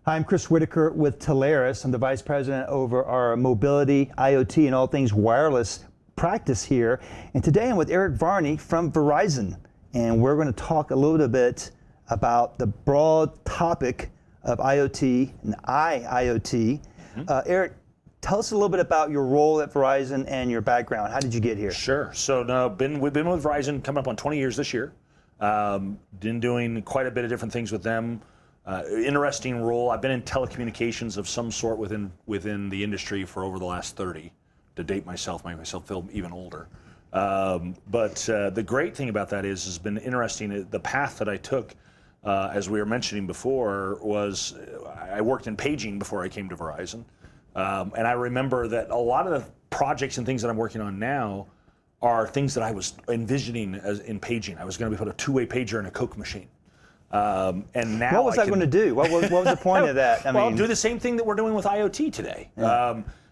Hi, I'm Chris Whitaker with Telarus. I'm the Vice President over our mobility, IoT, and all things wireless practice here. And today I'm with Eric Varney from Verizon. And we're going to talk a little bit about the broad topic of IoT and IIoT. Eric, tell us a little bit about your role at Verizon and your background. How did you get here? Sure. So no, we've been with Verizon coming up on 20 years this year. Been doing quite a bit of different things with them. Interesting role. I've been in telecommunications of some sort within the industry for over the last 30. To date myself, make myself feel even older. But the great thing about that has been interesting. The path that I took, as we were mentioning before, was I worked in paging before I came to Verizon. And I remember that a lot of the projects and things that I'm working on now are things that I was envisioning as in paging. I was going to put a two-way pager in a Coke machine. And now what was that going to do? What was the point of that? I mean, do the same thing that we're doing with IoT today,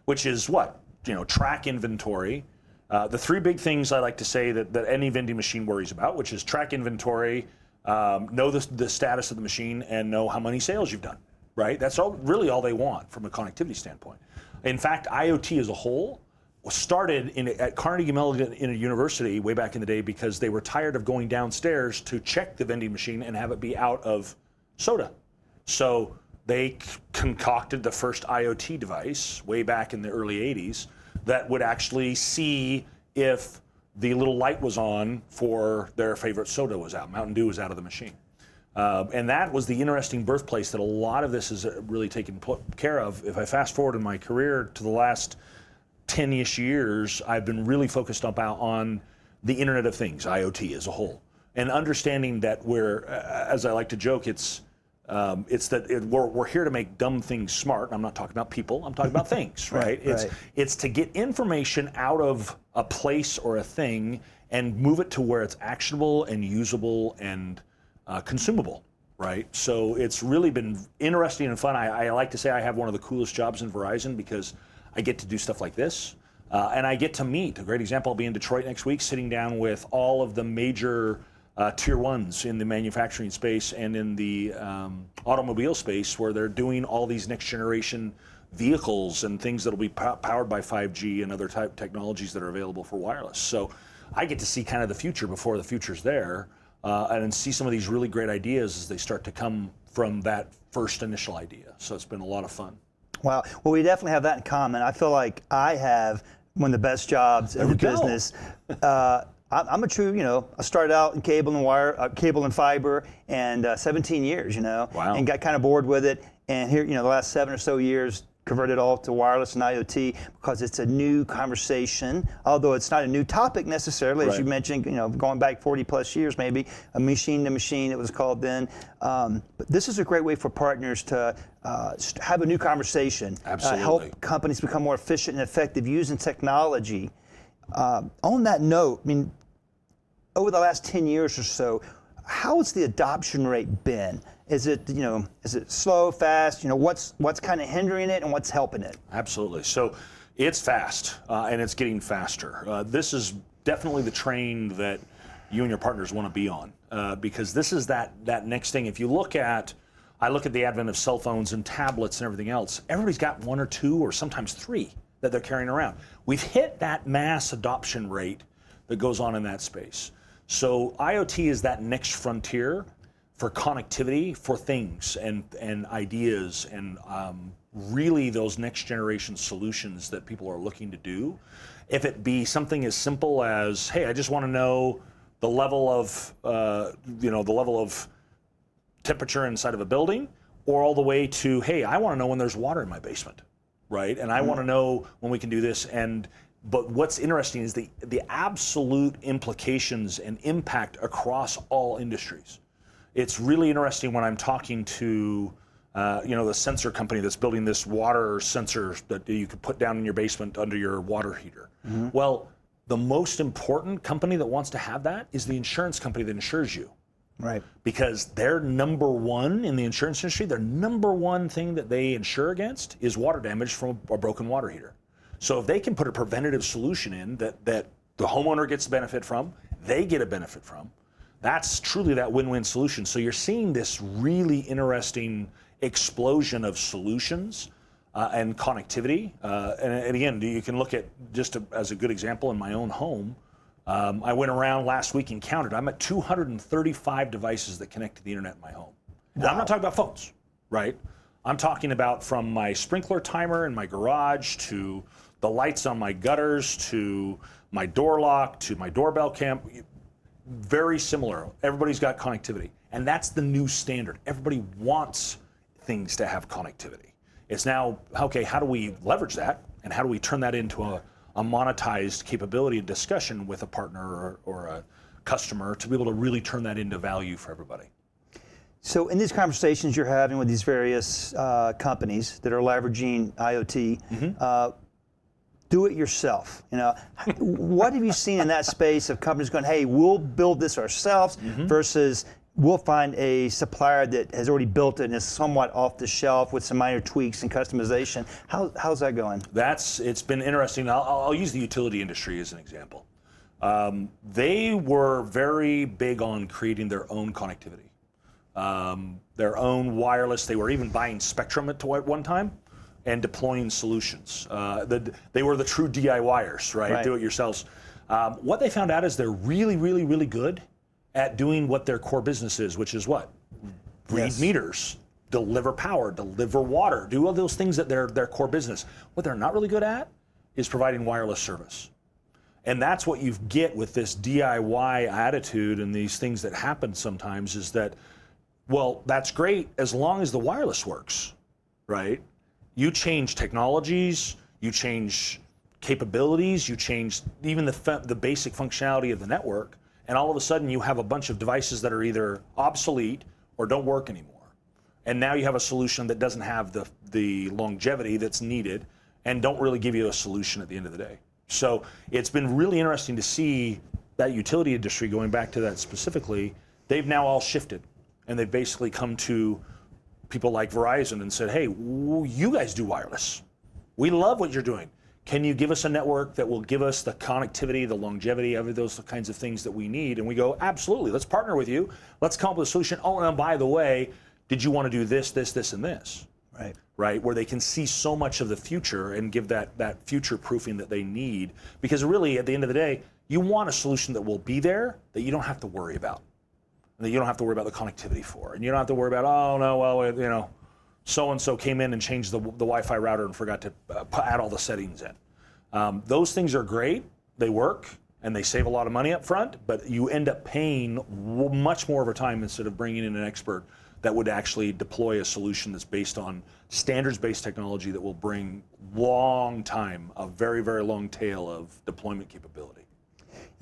which is what? Track inventory. The three big things I like to say that any vending machine worries about, which is track inventory, know the status of the machine, and know how many sales you've done, right? That's really all they want from a connectivity standpoint. In fact, IoT as a whole started at Carnegie Mellon in a university way back in the day because they were tired of going downstairs to check the vending machine and have it be out of soda. So they concocted the first IoT device way back in the early 80s that would actually see if the little light was on for their favorite soda was out, Mountain Dew was out of the machine. And that was the interesting birthplace that a lot of this is really taken care of. If I fast forward in my career to the last 10-ish years, I've been really focused on the Internet of Things, IoT as a whole, and understanding that as I like to joke, we're here to make dumb things smart. I'm not talking about people. I'm talking about things, right? It's to get information out of a place or a thing and move it to where it's actionable and usable and consumable, right? So it's really been interesting and fun. I like to say I have one of the coolest jobs in Verizon because I get to do stuff like this, and I get to meet. A great example, I'll be in Detroit next week, sitting down with all of the major tier ones in the manufacturing space and in the automobile space, where they're doing all these next generation vehicles and things that will be powered by 5G and other type technologies that are available for wireless. So I get to see kind of the future before the future's there, and see some of these really great ideas as they start to come from that first initial idea. So it's been a lot of fun. Wow. Well, we definitely have that in common. I feel like I have one of the best jobs in the business. I'm a true, I started out in cable and wire, cable and fiber, and 17 years, Wow. And got kind of bored with it. And here, the last 7 or so years, converted all to wireless and IoT because it's a new conversation, although it's not a new topic necessarily, as you mentioned, going back 40 plus years maybe, a machine to machine it was called then. But this is a great way for partners to have a new conversation, help companies become more efficient and effective using technology. On that note, over the last 10 years or so, how has the adoption rate been? Is it slow, fast? What's kind of hindering it and what's helping it? Absolutely. So it's fast and it's getting faster. This is definitely the train that you and your partners want to be on because this is that next thing. If you I look at the advent of cell phones and tablets and everything else, everybody's got one or two or sometimes three that they're carrying around. We've hit that mass adoption rate that goes on in that space. So IoT is that next frontier for connectivity, for things and ideas and really those next generation solutions that people are looking to do. If it be something as simple as, hey, I just want to know the level of temperature inside of a building, or all the way to, hey, I want to know when there's water in my basement, right? And I want to know when we can do this. But what's interesting is the absolute implications and impact across all industries. It's really interesting when I'm talking to the sensor company that's building this water sensor that you could put down in your basement under your water heater. Well, the most important company that wants to have that is the insurance company that insures you. Right. Because their number one in the insurance industry, their number one thing that they insure against is water damage from a broken water heater. So if they can put a preventative solution in that the homeowner gets a benefit from, they get a benefit from, that's truly that win-win solution. So you're seeing this really interesting explosion of solutions and connectivity. And again, you can look at, as a good example, in my own home, I went around last week and counted. I'm at 235 devices that connect to the internet in my home. And I'm not talking about phones, right? I'm talking about from my sprinkler timer in my garage to the lights on my gutters to my door lock to my doorbell cam. Very similar. Everybody's got connectivity. And that's the new standard. Everybody wants things to have connectivity. It's now, okay, how do we leverage that? And how do we turn that into a monetized capability and discussion with a partner or a customer to be able to really turn that into value for everybody? So in these conversations you're having with these various companies that are leveraging IoT, do it yourself. What have you seen in that space of companies going, hey, we'll build this ourselves versus we'll find a supplier that has already built it and is somewhat off the shelf with some minor tweaks and customization. How's that going? It's been interesting. I'll use the utility industry as an example. They were very big on creating their own connectivity, their own wireless. They were even buying spectrum at one time and deploying solutions. They were the true DIYers, right? Do-it-yourselves. What they found out is they're really, really, really good at doing what their core business is, which is what? Read meters, deliver power, deliver water, do all those things that they're their core business. What they're not really good at is providing wireless service. And that's what you get with this DIY attitude and these things that happen sometimes is that, well, that's great as long as the wireless works, right? You change technologies, you change capabilities, you change even the basic functionality of the network, and all of a sudden you have a bunch of devices that are either obsolete or don't work anymore. And now you have a solution that doesn't have the longevity that's needed and don't really give you a solution at the end of the day. So it's been really interesting to see that utility industry, going back to that specifically, they've now all shifted and they've basically come to people like Verizon and said, hey, you guys do wireless. We love what you're doing. Can you give us a network that will give us the connectivity, the longevity, of those kinds of things that we need? And we go, absolutely, let's partner with you. Let's come up with a solution. Oh, and by the way, did you want to do this, this, this, and this? Right, where they can see so much of the future and give that future proofing that they need. Because really, at the end of the day, you want a solution that will be there that you don't have to worry about. That you don't have to worry about the connectivity for. And you don't have to worry about, oh, no, well, so-and-so came in and changed the Wi-Fi router and forgot to add all the settings in. Those things are great, they work, and they save a lot of money up front, but you end up paying much more over time instead of bringing in an expert that would actually deploy a solution that's based on standards-based technology that will bring a very, very long tail of deployment capability.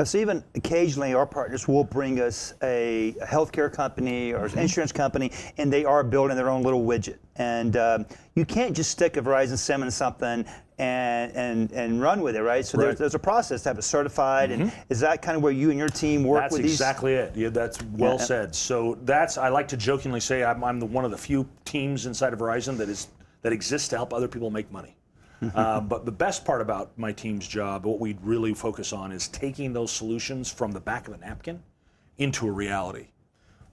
So even occasionally our partners will bring us a healthcare company or an insurance company, and they are building their own little widget. And you can't just stick a Verizon SIM in something and run with it, right? So there's a process to have it certified. And is that kind of where you and your team work with these? That's exactly it. Yeah, that's well said. So I like to jokingly say I'm one of the few teams inside of Verizon that exists to help other people make money. But the best part about my team's job, what we really focus on, is taking those solutions from the back of a napkin into a reality.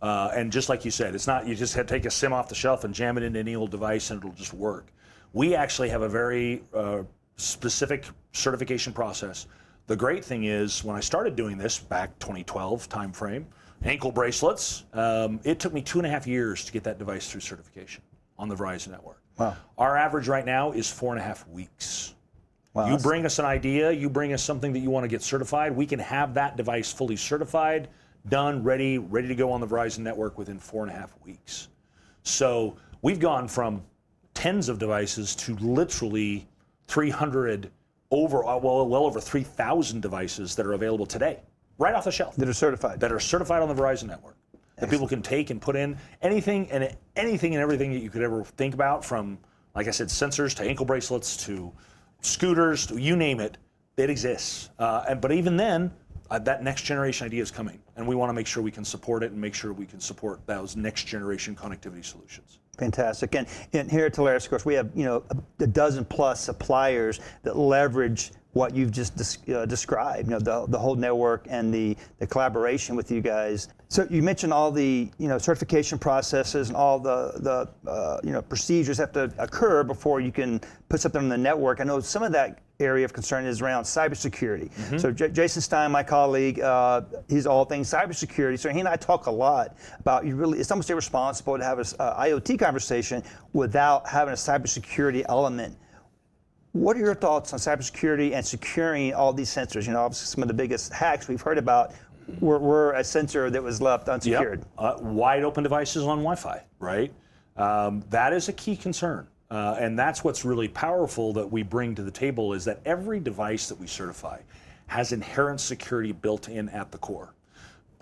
And just like you said, it's not you just take a SIM off the shelf and jam it into any old device and it'll just work. We actually have a very specific certification process. The great thing is, when I started doing this back 2012 timeframe, ankle bracelets, it took me 2.5 years to get that device through certification on the Verizon network. Wow. Our average right now is 4.5 weeks. Wow, you bring us an idea, you bring us something that you want to get certified, we can have that device fully certified, done, ready to go on the Verizon network within 4.5 weeks. So we've gone from tens of devices to literally 300 well over 3,000 devices that are available today, right off the shelf. That are certified. That are certified on the Verizon network. That people can take and put in anything and everything that you could ever think about, from, like I said, sensors to ankle bracelets to scooters, to you name it, it exists. But even then, that next generation idea is coming, and we want to make sure we can support it and make sure we can support those next generation connectivity solutions. Fantastic. And here at Telarus, of course, we have a dozen plus suppliers that leverage what you've just described, the whole network and the collaboration with you guys. So you mentioned all the certification processes and all the procedures have to occur before you can put something on the network. I know some of that area of concern is around cybersecurity. Mm-hmm. So Jason Stein, my colleague, he's all things cybersecurity. So he and I talk a lot about it's almost irresponsible to have an IoT conversation without having a cybersecurity element. What are your thoughts on cybersecurity and securing all these sensors? Obviously some of the biggest hacks we've heard about were a sensor that was left unsecured. Yep. Wide open devices on Wi-Fi, right? That is a key concern. And that's what's really powerful that we bring to the table is that every device that we certify has inherent security built in at the core.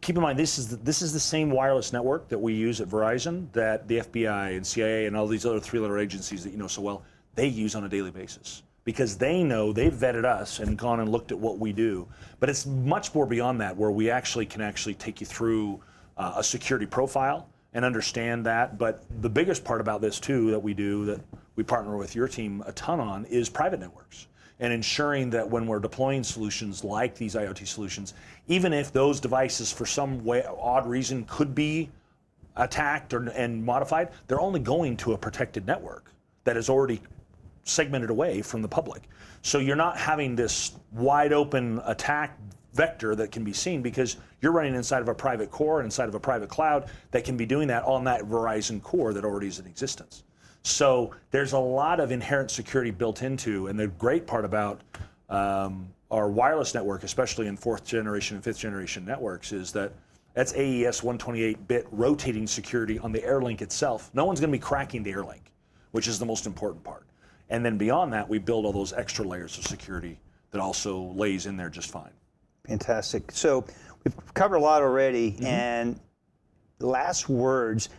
Keep in mind, this is the same wireless network that we use at Verizon that the FBI and CIA and all these other three-letter agencies that you know so well, they use on a daily basis because they know they've vetted us and gone and looked at what we do. But it's much more beyond that where we can take you through a security profile and understand that. But the biggest part about this too that we do, that we partner with your team a ton on, is private networks and ensuring that when we're deploying solutions like these IoT solutions, even if those devices for some odd reason could be attacked and modified, they're only going to a protected network that is already segmented away from the public. So you're not having this wide open attack vector that can be seen because you're running inside of a private core, inside of a private cloud that can be doing that on that Verizon core that already is in existence. So there's a lot of inherent security built into, and the great part about our wireless network, especially in 4th generation and 5th generation networks, is that that's AES 128-bit rotating security on the airlink itself. No one's going to be cracking the airlink, which is the most important part. And then beyond that, we build all those extra layers of security that also lays in there just fine. Fantastic. So we've covered a lot already, mm-hmm. and last words,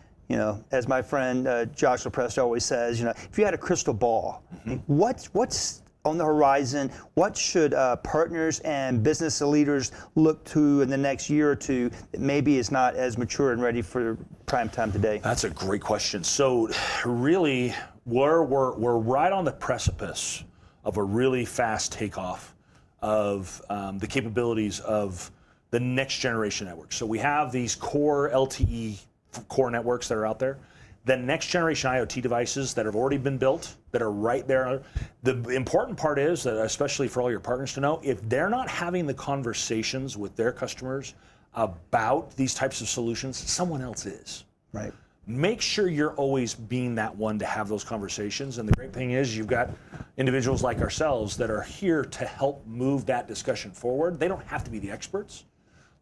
as my friend Joshua Prest always says, if you had a crystal ball, mm-hmm. what's on the horizon? What should partners and business leaders look to in the next year or two that maybe is not as mature and ready for prime time today? That's a great question. So really, we're right on the precipice of a really fast takeoff of the capabilities of the next generation network. So we have these core LTE core networks that are out there. The next generation IoT devices that have already been built, that are right there. The important part is that, especially for all your partners to know, if they're not having the conversations with their customers about these types of solutions, someone else is. Right. Make sure you're always being that one to have those conversations. And the great thing is you've got individuals like ourselves that are here to help move that discussion forward. They don't have to be the experts.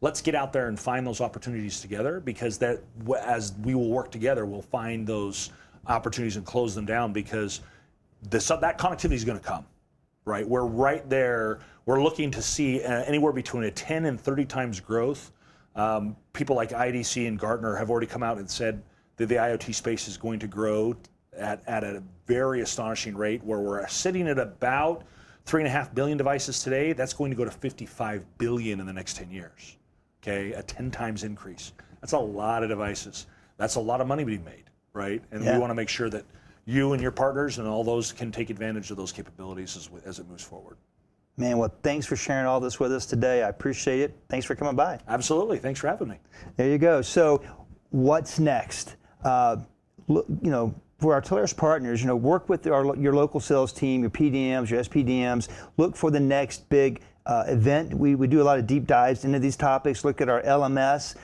Let's get out there and find those opportunities together, because that, as we will work together, we'll find those opportunities and close them down, because that connectivity is going to come, right? We're right there. We're looking to see anywhere between a 10 and 30 times growth. People like IDC and Gartner have already come out and said that the IoT space is going to grow at a very astonishing rate, where we're sitting at about 3.5 billion devices today. That's going to go to 55 billion in the next 10 years. Okay, a 10 times increase. That's a lot of devices. That's a lot of money being made, right? And we want to make sure that you and your partners and all those can take advantage of those capabilities as it moves forward. Man, well, thanks for sharing all this with us today. I appreciate it. Thanks for coming by. Absolutely. Thanks for having me. There you go. So what's next? For our Telarus partners, work with your local sales team, your PDMs, your SPDMs. Look for the next big event. We do a lot of deep dives into these topics. Look at our LMS,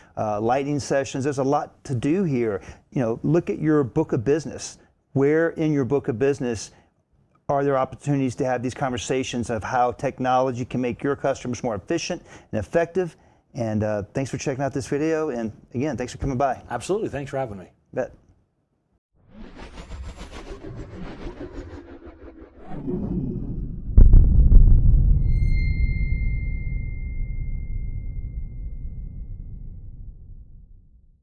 lightning sessions. There's a lot to do here. Look at your book of business. Where in your book of business are there opportunities to have these conversations of how technology can make your customers more efficient and effective? And thanks for checking out this video. And again, thanks for coming by. Absolutely. Thanks for having me. Bet.